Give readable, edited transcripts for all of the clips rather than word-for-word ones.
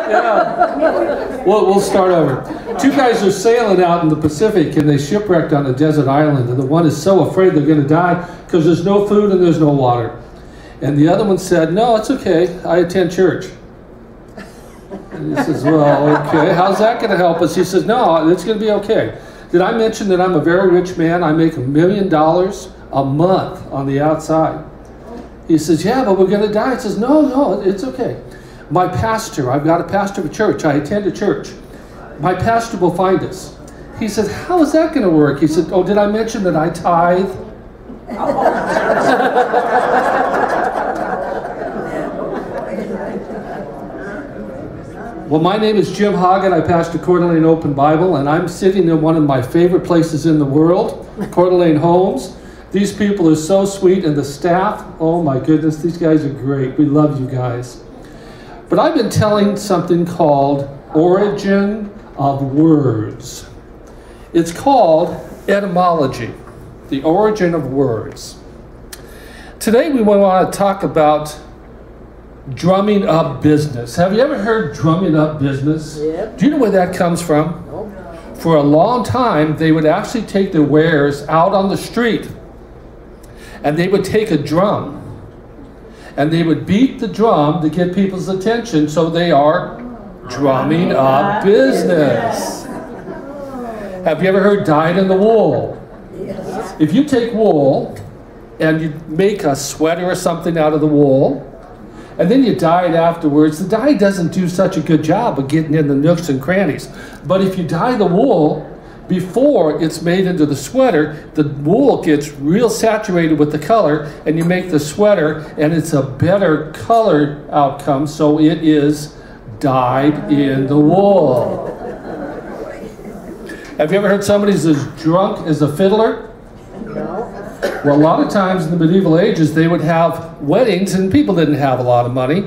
Yeah. We'll start over. Two guys are sailing out in the Pacific and they shipwrecked on a desert island, and the one is so afraid they're going to die because there's no food and there's no water. And the other one said, "No, it's okay. I attend church." And he says, "Well, okay. How's that going to help us?" He says, "No, it's going to be okay. Did I mention that I'm a very rich man? I make $1 million a month on the outside." He says, "Yeah, but we're going to die." He says, No, it's okay. My pastor, I've got a pastor of a church. I attend a church. My pastor will find us." He said, "How is that going to work?" He said, "Oh, did I mention that I tithe?" Well, my name is Jim Hagen. I pastor Coeur d'Alene Open Bible, and I'm sitting in one of my favorite places in the world, Coeur d'Alene Homes. These people are so sweet, and the staff, oh my goodness, these guys are great. We love you guys. But I've been telling something called Origin of Words. It's called Etymology, the origin of words. Today we want to talk about drumming up business. Have you ever heard drumming up business? Yep. Do you know where that comes from? Nope. For a long time, they would actually take their wares out on the street, and they would take a drum, and they would beat the drum to get people's attention, so they are drumming up business. Have you ever heard dyed in the wool? Yes. If you take wool and you make a sweater or something out of the wool, and then you dye it afterwards, the dye doesn't do such a good job of getting in the nooks and crannies. But if you dye the wool before it's made into the sweater, the wool gets real saturated with the color, and you make the sweater, and it's a better colored outcome, so it is dyed in the wool. Have you ever heard somebody's as drunk as a fiddler? No. Well, a lot of times in the medieval ages, they would have weddings, and people didn't have a lot of money.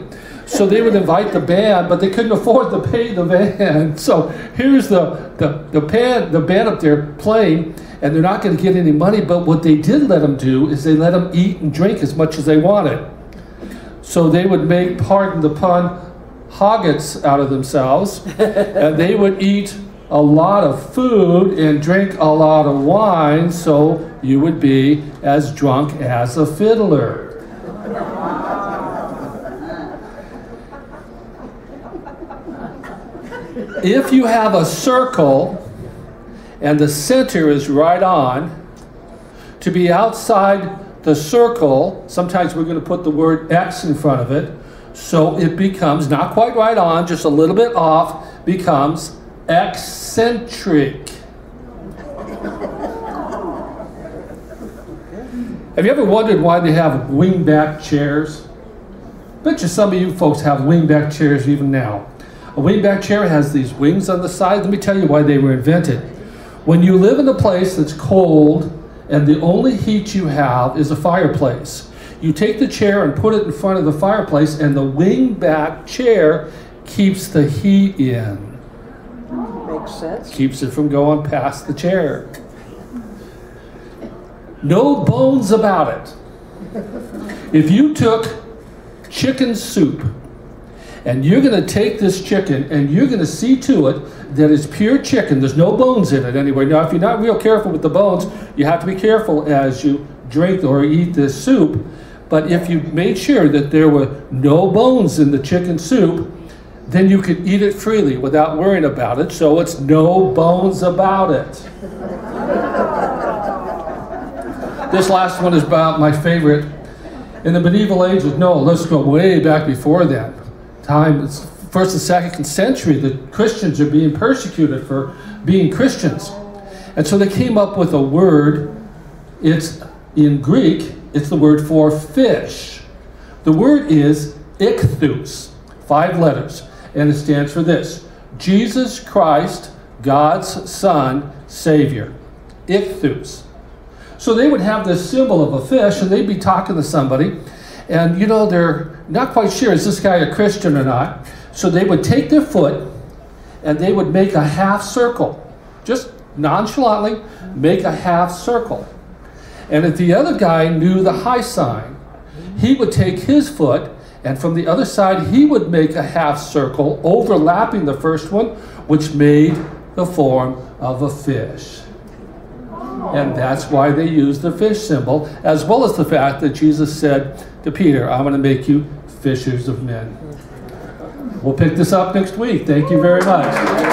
So they would invite the band, but they couldn't afford to pay the band. So here's the band up there playing, and they're not going to get any money, but what they did let them do is they let them eat and drink as much as they wanted. So they would make, pardon the pun, hoggets out of themselves, and they would eat a lot of food and drink a lot of wine, so you would be as drunk as a fiddler. If you have a circle and the center is right on, to be outside the circle, sometimes we're going to put the word X in front of it, so it becomes not quite right on, just a little bit off, becomes eccentric. Have you ever wondered why they have wingback chairs? Bet you some of you folks have wingback chairs even now. A wingback chair has these wings on the side. Let me tell you why they were invented. When you live in a place that's cold and the only heat you have is a fireplace, you take the chair and put it in front of the fireplace, and the wingback chair keeps the heat in. Makes sense. Keeps it from going past the chair. No bones about it. If you took chicken soup and you're going to take this chicken and you're going to see to it that it's pure chicken, there's no bones in it anyway. Now, if you're not real careful with the bones, you have to be careful as you drink or eat this soup. But if you made sure that there were no bones in the chicken soup, then you could eat it freely without worrying about it, so it's no bones about it. This last one is about my favorite. In the medieval ages, no, let's go way back before then. Time, it's first and second century, the Christians are being persecuted for being Christians. And so they came up with a word. It's in Greek, it's the word for fish. The word is ichthus, 5 letters. And it stands for this: Jesus Christ, God's Son, Savior. Ichthus. So they would have this symbol of a fish, and they'd be talking to somebody, and you know, they're not quite sure, is this guy a Christian or not? So they would take their foot, and they would make a half circle. Just nonchalantly make a half circle. And if the other guy knew the high sign, he would take his foot And from the other side, he would make a half circle overlapping the first one, which made the form of a fish. And that's why they use the fish symbol, as well as the fact that Jesus said to Peter, I'm going to make you fishers of men. We'll pick this up next week. Thank you very much.